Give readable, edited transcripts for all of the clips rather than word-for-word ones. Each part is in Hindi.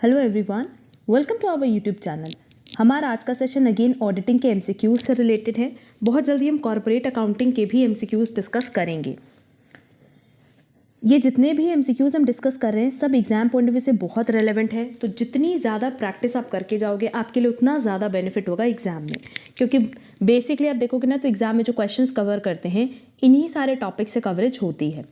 Hello everyone, welcome to our YouTube channel. हमारा आज का सेशन अगेन ऑडिटिंग के एमसीक्यूज से रिलेटेड है। बहुत जल्दी हम कॉर्पोरेट अकाउंटिंग के भी एमसीक्यूज डिस्कस करेंगे। ये जितने भी एमसीक्यूज हम डिस्कस कर रहे हैं सब एग्जाम पॉइंट ऑफ व्यू से बहुत रेलेवेंट है। तो जितनी ज़्यादा प्रैक्टिस आप करके जाओगे आपके लिए उतना ज़्यादा बेनिफिट होगा एग्जाम में, क्योंकि बेसिकली आप देखोगे ना तो एग्जाम में जो क्वेश्चंस कवर करते हैं इन्हीं सारे टॉपिक से कवरेज होती है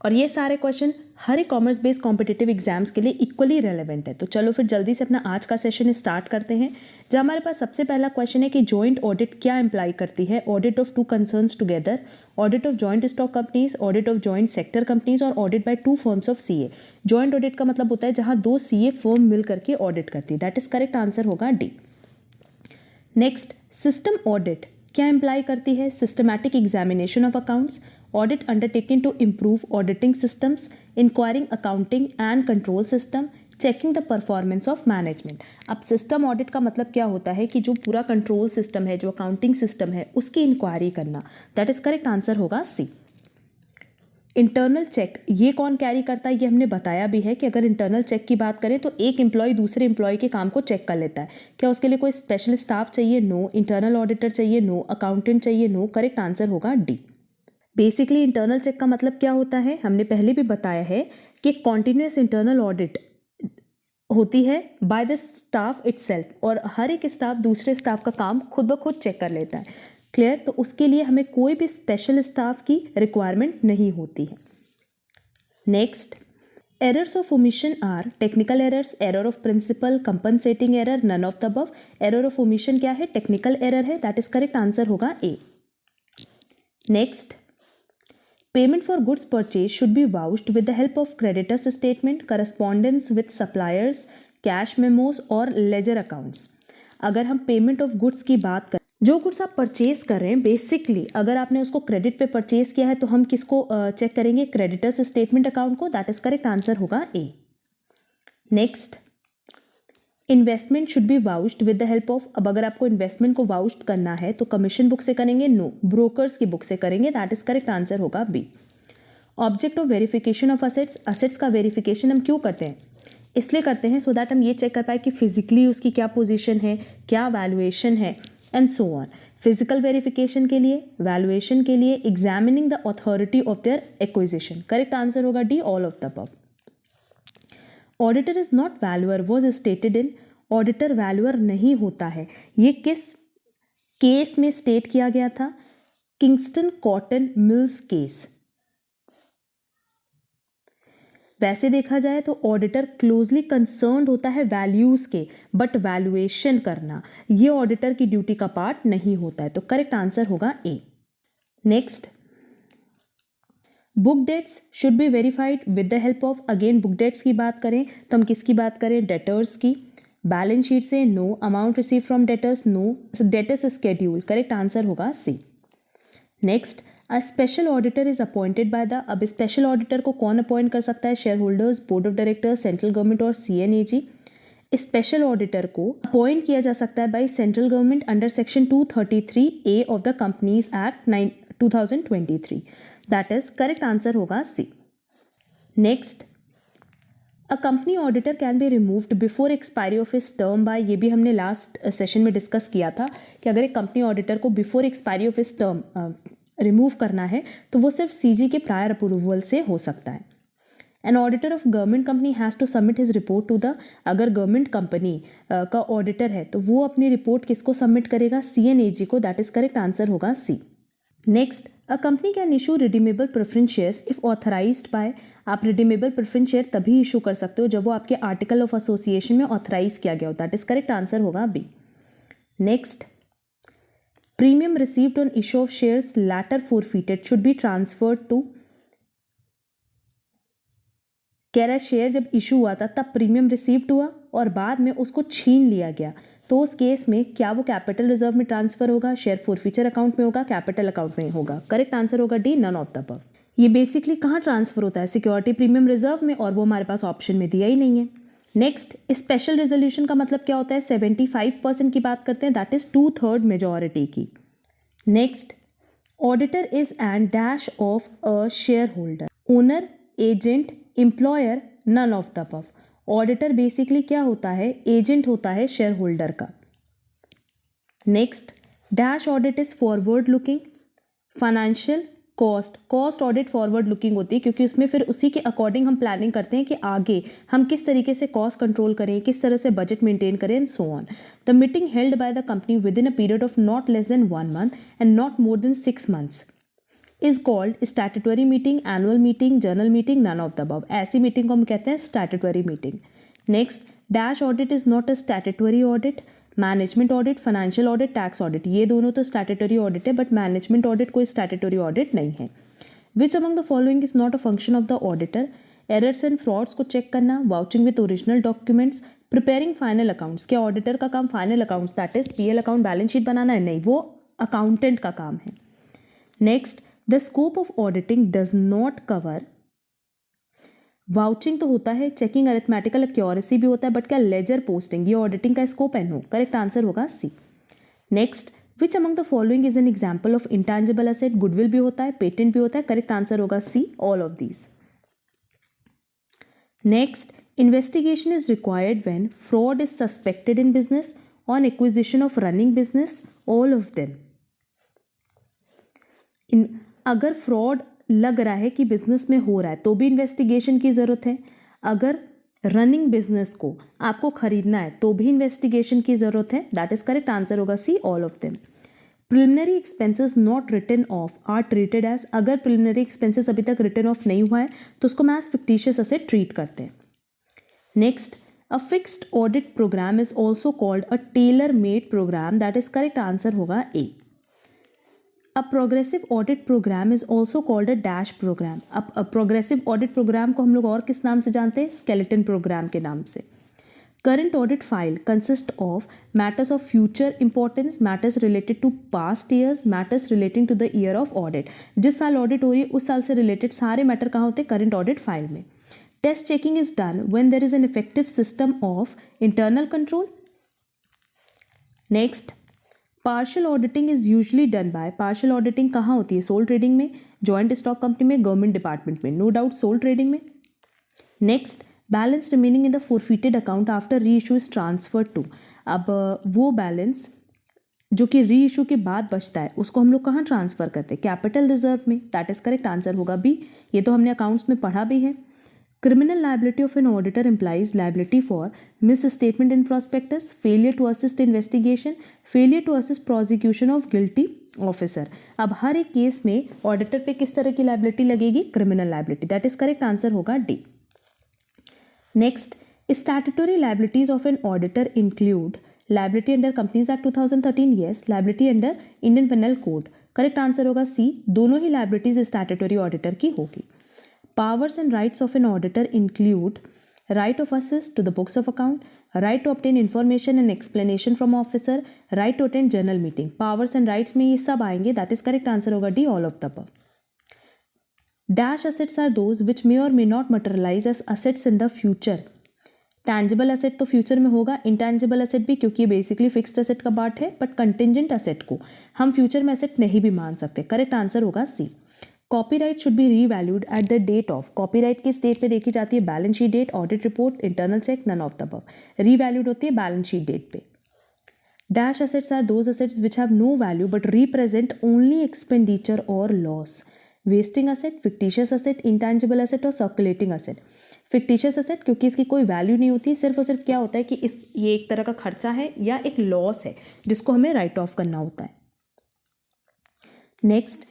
और ये सारे क्वेश्चन हर एक कॉमर्स बेस्ड कॉम्पिटिटिव एग्जाम्स के लिए इक्वली रेलेवेंट है। तो चलो फिर जल्दी से अपना आज का सेशन स्टार्ट करते हैं। जहाँ हमारे पास सबसे पहला क्वेश्चन है कि जॉइंट ऑडिट क्या इंप्लाई करती है। Audit of two concerns together, audit of joint stock companies, audit of joint sector companies और audit by two firms of CA. Joint audit का मतलब होता है जहाँ दो सीए फर्म मिल करके ऑडिट करती है। दैट इज करेक्ट आंसर होगा डी। नेक्स्ट, सिस्टम ऑडिट क्या इंप्लाई करती है। Systematic examination of accounts, audit undertaken to improve auditing systems, inquiring accounting and control system, checking the performance of management। अब सिस्टम ऑडिट का मतलब क्या होता है कि जो पूरा कंट्रोल सिस्टम है, जो अकाउंटिंग सिस्टम है, उसकी इंक्वायरी करना। दैट इज करेक्ट आंसर होगा सी। इंटरनल चेक ये कौन कैरी करता है, ये हमने बताया भी है कि अगर इंटरनल चेक की बात करें तो एक एम्प्लॉय दूसरे एम्प्लॉय के काम को चेक कर लेता है। क्या उसके लिए कोई स्पेशल स्टाफ चाहिए? नो। इंटरनल ऑडिटर चाहिए? नो। अकाउंटेंट चाहिए? नो। करेक्ट आंसर होगा डी। बेसिकली इंटरनल चेक का मतलब क्या होता है, हमने पहले भी बताया है कि कॉन्टिन्यूस इंटरनल ऑडिट होती है बाय द स्टाफ इटसेल्फ और हर एक स्टाफ दूसरे स्टाफ का काम खुद ब खुद चेक कर लेता है। क्लियर? तो उसके लिए हमें कोई भी स्पेशल स्टाफ की रिक्वायरमेंट नहीं होती है। Next, errors of omission or technical errors, error of principle, compensating error, none of the above. Error of omission क्या है? टेक्निकल एरर है। दैट इज करेक्ट आंसर होगा A. Next, payment for goods purchase should be vouched with the help of creditors statement, correspondence with suppliers, cash memos और लेजर अकाउंट्स। अगर हम पेमेंट ऑफ गुड्स की बात करें, जो गुड्स आप परचेज कर रहे हैं बेसिकली अगर आपने उसको क्रेडिट पे परचेज किया है तो हम किसको चेक करेंगे? क्रेडिटर्स स्टेटमेंट अकाउंट को। दैट इज करेक्ट आंसर होगा A. Next, investment should be vouched with the help of. अब अगर आपको इन्वेस्टमेंट को वाउच्ड करना है तो कमीशन बुक से करेंगे? नो। ब्रोकर्स की बुक से करेंगे। दैट इज करेक्ट आंसर होगा B. Object of verification of assets, assets का वेरिफिकेशन हम क्यों करते हैं? इसलिए करते हैं सो दैट हम ये चेक कर पाए कि फिजिकली उसकी क्या पोजीशन है, क्या वैल्यूएशन है and so on. Physical verification के लिए, वैल्यूएशन के लिए, examining the authority of their acquisition. Correct answer होगा D, all of the above. Auditor is not valuer was stated in. Auditor valuer नहीं होता है, ये किस केस में स्टेट किया गया था? Kingston cotton mills case. वैसे देखा जाए तो ऑडिटर क्लोजली कंसर्न्ड होता है वैल्यूज के, बट वैल्यूएशन करना ये ऑडिटर की ड्यूटी का पार्ट नहीं होता है। तो करेक्ट आंसर होगा A. Next, book debts should be verified with the help of. Again book debts की बात करें तो हम किसकी बात करें? डेटर्स की। बैलेंस शीट से? No. Amount receive from debtors? No. Debtors schedule. Correct answer होगा C. Next, a special auditor is appointed by the. अब स्पेशल ऑडिटर को कौन अपॉइंट कर सकता है? Shareholders, board of directors, central government और सीएनएजी। स्पेशल ऑडिटर को अपॉइंट किया जा सकता है by central government under section 233A of the companies act 2023। That is correct answer होगा C. Next, a company auditor can be removed before expiry of his term by. ये भी हमने लास्ट सेशन में डिस्कस किया था कि अगर एक कंपनी ऑडिटर को before expiry of his term remove करना है तो वो सिर्फ सीजी के प्रायर अप्रूवल से हो सकता है। An auditor of government company has to submit his report to the. अगर गवर्नमेंट कंपनी का ऑडिटर है तो वो अपनी रिपोर्ट किसको सबमिट करेगा? सीएनएजी को। दैट इज करेक्ट आंसर होगा C. Next, a company can issue redeemable preference shares if authorised by. आप रिडीमेबल प्रेफरेंस शेयर तभी इशू कर सकते हो जब वो आपके आर्टिकल ऑफ एसोसिएशन में ऑथराइज किया गया हो। दैट इज करेक्ट आंसर होगा B. Next, premium received on issue of shares later forfeited should be transferred to. कह रहा है शेयर जब इशू हुआ था तब प्रीमियम रिसीव्ड हुआ और बाद में उसको छीन लिया गया, तो उस केस में क्या वो कैपिटल रिजर्व में ट्रांसफर होगा, शेयर फोरफीचर अकाउंट में होगा, कैपिटल अकाउंट में होगा? करेक्ट आंसर होगा D, none of the above. ये बेसिकली कहाँ ट्रांसफर होता है? सिक्योरिटी प्रीमियम रिजर्व में, और वो हमारे पास ऑप्शन में दिया ही नहीं है। नेक्स्ट, स्पेशल रेजोल्यूशन का मतलब क्या होता है? 75% की बात करते हैं, दैट इज 2/3 मेजॉरिटी की। Next, auditor is and dash of a share holder, owner, agent, employer, none of the above. Auditor basically क्या होता है, एजेंट होता है शेयर होल्डर का। Next, dash audit is forward looking. Financial cost audit forward looking होती है क्योंकि उसमें फिर उसी के अकॉर्डिंग हम प्लानिंग करते हैं कि आगे हम किस तरीके से कॉस्ट कंट्रोल करें, किस तरह से बजट मेंटेन करें and so on. The meeting held by the company within a period of not less than 1 month and not more than 6 months is called statutory meeting, annual meeting, general meeting, none of the above. ऐसी मीटिंग को हम कहते हैं statutory meeting. Next, dash audit is not a statutory audit. Management audit, financial audit, tax audit, ये दोनों तो स्टैट्यूटरी ऑडिट है, बट मैनेजमेंट ऑडिट कोई स्टैट्यूटरी ऑडिट नहीं है। Which among the following is not a function of the auditor? Errors and frauds को चेक करना, vouching with original documents, preparing final accounts. क्या ऑडिटर का काम final accounts that is PL account, balance sheet बनाना है? नहीं, वो अकाउंटेंट का काम है। Next, the scope of auditing does not cover. Vouching तो होता है, चेकिंग अरिथमेटिकल एक्यूरेसी भी होता है, बट क्या लेजर पोस्टिंग ये ऑडिटिंग का स्कोप है? नो। करेक्ट आंसर होगा C. Next, which among the following is an example of intangible asset? Goodwill भी होता है, पेटेंट भी होता है। करेक्ट आंसर होगा C, all of these. Next, investigation is required when fraud is suspected in business, on acquisition of running business, all of them. अगर फ्रॉड लग रहा है कि बिजनेस में हो रहा है तो भी इन्वेस्टिगेशन की ज़रूरत है। अगर रनिंग बिजनेस को आपको खरीदना है तो भी इन्वेस्टिगेशन की ज़रूरत है। दैट इज करेक्ट आंसर होगा C, all of them. Preliminary expenses not written off are treated as. अगर प्रिलिमिनरी एक्सपेंसेस अभी तक रिटन ऑफ नहीं हुआ है तो उसको मैं एज फिक्टिशियस एसेट ट्रीट करते हैं। Next, a fixed audit program is also called a tailor made program. That is correct answer होगा A. A progressive audit program is also called a dash program. अब प्रोग्रेसिव ऑडिट प्रोग्राम को हम लोग और किस नाम से जानते हैं? स्केलेटन प्रोग्राम के नाम से। Current audit file consist of matters of future importance, matters related to past years, matters relating to the year of audit. जिस साल ऑडिट हो रही है उस साल से रिलेटेड सारे मैटर कहाँ होते हैं? करंट ऑडिट फाइल में। Test checking is done when there is an effective system of internal control. Next, partial auditing is usually done by. Partial auditing कहाँ होती है? सोल ट्रेडिंग में, जॉइंट स्टॉक कंपनी में, गवर्नमेंट डिपार्टमेंट में। नो डाउट सोल ट्रेडिंग में। Next, balance remaining in the forfeited account after reissue is transfer to. अब वो बैलेंस जो कि री इशू के बाद बचता है उसको हम लोग कहाँ ट्रांसफर करते हैं? कैपिटल रिजर्व में। दैट इज करेक्ट आंसर होगा बी। ये तो हमने अकाउंट्स में पढ़ा भी है। Criminal liability of an auditor implies liability for misstatement in prospectus, failure to assist investigation, failure to assist prosecution of guilty officer. अब हर एक केस में ऑडिटर पे किस तरह की लाइबिलिटी लगेगी? Criminal liability. That is correct answer होगा D. Next, statutory liabilities of an auditor include liability under companies act 2013, yes. Liability under Indian penal code. Correct answer होगा सी, दोनों ही लाइबिलिटीज स्टैट्यूटरी ऑडिटर की होगी। Powers and rights of an auditor include right of access to the books of account, right to obtain information and explanation from officer, right to attend journal meeting. Powers and rights में ये सब आएंगे। दैट इज करेक्ट आंसर होगा D, all of the above. Dash assets are those which may or may not materialize as assets in the future. Tangible asset तो फ्यूचर में होगा, इंटैंजिबल एसेट भी, क्योंकि ये बेसिकली फिक्स्ड एसेट का पार्ट है, बट कंटिंजेंट एसेट को हम फ्यूचर में एसेट नहीं भी मान सकते। करेक्ट आंसर होगा C. Copyright should be revalued at the date of. Copyright किस डेट पे देखी जाती है? Balance sheet date, audit report, internal check, none of the above. Revalued होती है बैलेंस शीट डेट पे। Dash assets are those assets which have no value but represent only expenditure और loss. Wasting asset, fictitious asset, intangible asset और सर्कुलेटिंग एसेट। फिक्टिशियस एसेट क्योंकि इसकी कोई वैल्यू नहीं होती, सिर्फ और सिर्फ क्या होता है कि ये एक तरह का खर्चा है या एक लॉस है जिसको हमें राइट ऑफ करना होता है। Next,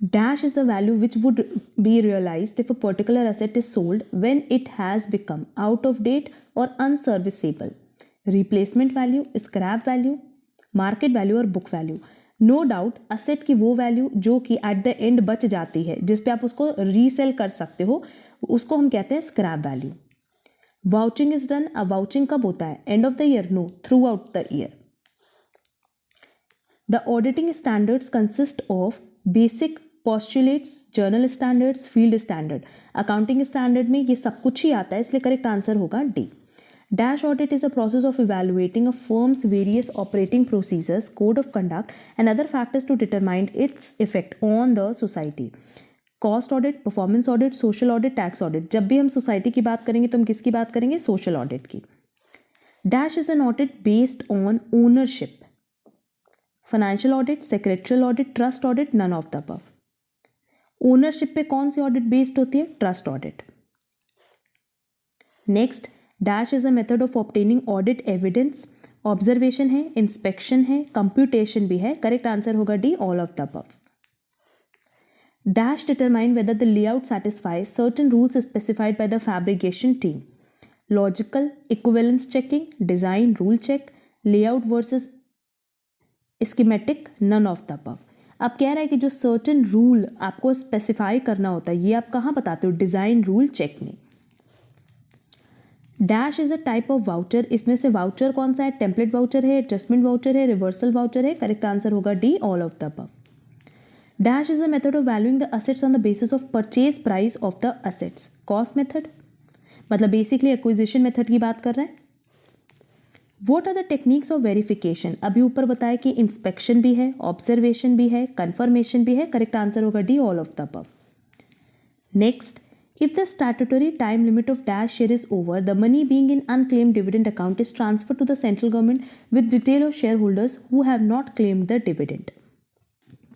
dash is the value which would be realized if a particular asset is sold when it has become out of date or unserviceable. Replacement value, scrap value, market value और book value. No doubt asset की वो वैल्यू जो कि at the end बच जाती है, जिस पे आप उसको रीसेल कर सकते हो, उसको हम कहते हैं scrap value. Vouching is done. अब vouching कब होता है? End of the year? No, throughout the year. The auditing standards consist of basic postulates, journal standards, field standard. Accounting standard में ये सब कुछ ही आता है, इसलिए करेक्ट आंसर होगा D. Dash audit is a process of evaluating a firm's various operating procedures, code of conduct, and other factors to determine its effect on the society. Cost audit, performance audit, social audit, tax audit. जब भी हम सोसाइटी की बात करेंगे तो हम किसकी बात करेंगे? सोशल ऑडिट की। Dash is an audit based on ownership. Financial audit, secretarial audit, trust audit, none of the above. Ownership पे कौन सी ऑडिट बेस्ड होती है? Trust audit. Next, dash is a method of obtaining audit evidence. Observation है, इंस्पेक्शन है, कंप्यूटेशन भी है। करेक्ट आंसर होगा D, all of the above. Dash determine whether the layout satisfies certain rules specified by the fabrication team. Logical, equivalence checking, design rule check, layout versus schematic, none of the above. अब कह रहा है कि जो सर्टेन रूल आपको स्पेसिफाई करना होता है ये आप कहाँ बताते हो? डिज़ाइन रूल चेक में। Dash is a type of voucher. इसमें से वाउचर कौन सा है? टेम्पलेट वाउचर है, एडजस्टमेंट वाउचर है, रिवर्सल वाउचर है। करेक्ट आंसर होगा D, all of the above. Dash is a method of valuing the assets on the basis of purchase price of the assets. Cost method, मतलब बेसिकली एक्विजिशन मेथड की बात कर रहे हैं। What are the techniques of verification? अभी ऊपर बताया कि इंस्पेक्शन भी है, ऑब्जर्वेशन भी है, कंफर्मेशन भी है। करेक्ट आंसर होगा D, all of the above. Next, if the statutory time limit of dash share is over, the money being in unclaimed dividend account is transferred to the central government with detail of shareholders who have not claimed the dividend.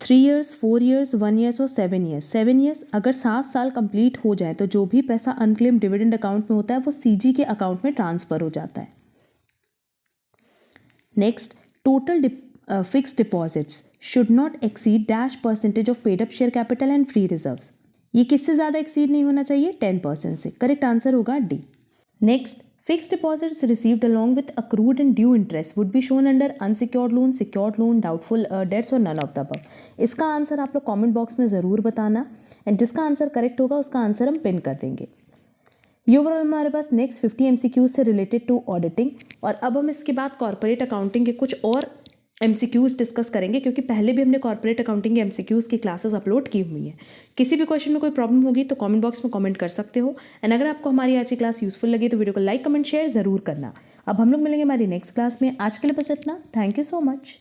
3 years, 4 years, 1 years और 7 years। 7 years अगर 7 साल कंप्लीट हो जाए तो जो भी पैसा अनक्लेम डिविडेंड अकाउंट में होता है वो सीजी के अकाउंट में ट्रांसफर हो जाता है। Next, total fixed deposits should not exceed dash percentage of paid up share capital and free reserves. ये किससे ज़्यादा एक्सीड नहीं होना चाहिए? 10% से। करेक्ट आंसर होगा D. Next, fixed deposits received along with accrued and due interest would be shown under unsecured loan, secured loan, doubtful debts और none of the above. इसका आंसर आप लोग कमेंट बॉक्स में ज़रूर बताना एंड जिसका आंसर करेक्ट होगा उसका आंसर हम पिन कर देंगे। ये ओवरऑल हमारे पास नेक्स्ट 50 MCQs से रिलेटेड टू ऑडिटिंग। और अब हम इसके बाद कॉर्पोरेट अकाउंटिंग के कुछ और MCQs डिस्कस करेंगे क्योंकि पहले भी हमने कॉर्पोरेट अकाउंटिंग के MCQs की क्लासेस अपलोड की हुई हैं। किसी भी क्वेश्चन में कोई प्रॉब्लम होगी तो कमेंट बॉक्स में कमेंट कर सकते हो। एंड अगर आपको हमारी आज की क्लास यूजफुल लगी तो वीडियो को लाइक, कमेंट, शेयर ज़रूर करना। अब हम लोग मिलेंगे हमारी नेक्स्ट क्लास में। आज के लिए बस इतना। Thank you so much.